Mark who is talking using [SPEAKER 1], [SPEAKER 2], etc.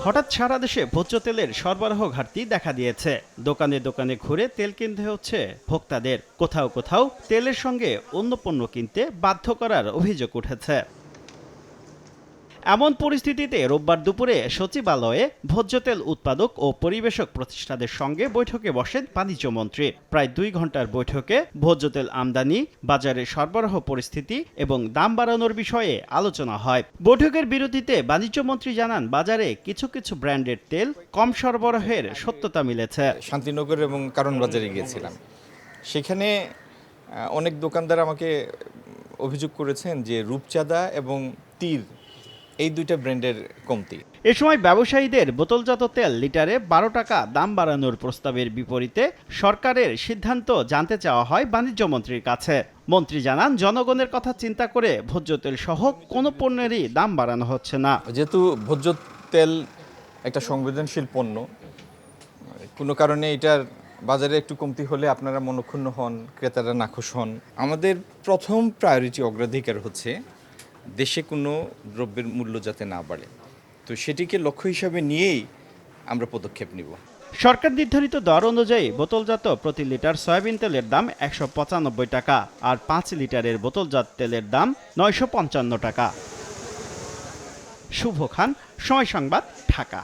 [SPEAKER 1] হঠাৎ সারা দেশে ভোজ্য তেলের সরবরাহ ঘাটতি দেখা দিয়েছে। দোকানে দোকানে ঘুরে তেল কিনতে হচ্ছে ভোক্তাদের। কোথাও কোথাও তেলের সঙ্গে অন্য পণ্য কিনতে বাধ্য করার অভিযোগ উঠেছে। এমন পরিস্থিতিতে রোববার দুপুরে সচিবালয়ে ভোজ্য তেল উৎপাদক ও পরিবেশক প্রতিষ্ঠানের সঙ্গে বৈঠকে বসেন বাণিজ্যমন্ত্রী। প্রায় 2 ঘন্টার বৈঠকে ভোজ্য তেল আমদানি, বাজারে সরবরাহ পরিস্থিতি এবং দাম বাড়ানোর বিষয়ে আলোচনা হয়। বৈঠকের বিরতিতে বাণিজ্যমন্ত্রী জানান, বাজারে কিছু কিছু ব্র্যান্ডের তেল কম সরবরাহের সত্যতা মিলেছে।
[SPEAKER 2] শান্তিনগর এবং কারণ বাজারে গিয়েছিলাম, সেখানে অনেক দোকানদার আমাকে অভিযোগ করেছেন যে রূপচাঁদা এবং তীর এই দুইটা ব্র্যান্ডের কমতি।
[SPEAKER 1] এ সময় ব্যবসায়ীদের বোতলজাত তেল লিটারে 12 টাকা দাম বাড়ানোর প্রস্তাবের বিপরীতে সরকারের সিদ্ধান্ত জানতে চাওয়া হয় বাণিজ্যমন্ত্রীর কাছে। মন্ত্রী জানান, জনগণের কথা চিন্তা করে ভোজ্য তেল সহ কোনো পণ্যেরই দাম বাড়ানো হচ্ছে না।
[SPEAKER 2] যেহেতু ভোজ্য তেল একটা সংবেদনশীল পণ্য, কোনো কারণে এটার বাজারে একটু কমতি হলে আপনারা মনক্ষুণ্ণ হন, ক্রেতারা নাখুশ হন। আমাদের প্রথম প্রায়োরিটি অগ্রাধিকার হচ্ছে দেশে কোনো দ্রব্যের মূল্য যাতে না বাড়ে, তো সেটিকে লক্ষ্য হিসাবে নিয়েই আমরা পদক্ষেপ নিব।
[SPEAKER 1] সরকার নির্ধারিত দর অনুযায়ী বোতলজাত প্রতি লিটার সয়াবিন তেলের দাম 195 টাকা আর 5 লিটারের বোতলজাত তেলের দাম 955 টাকা। শুভ খান, সময় সংবাদ, ঢাকা।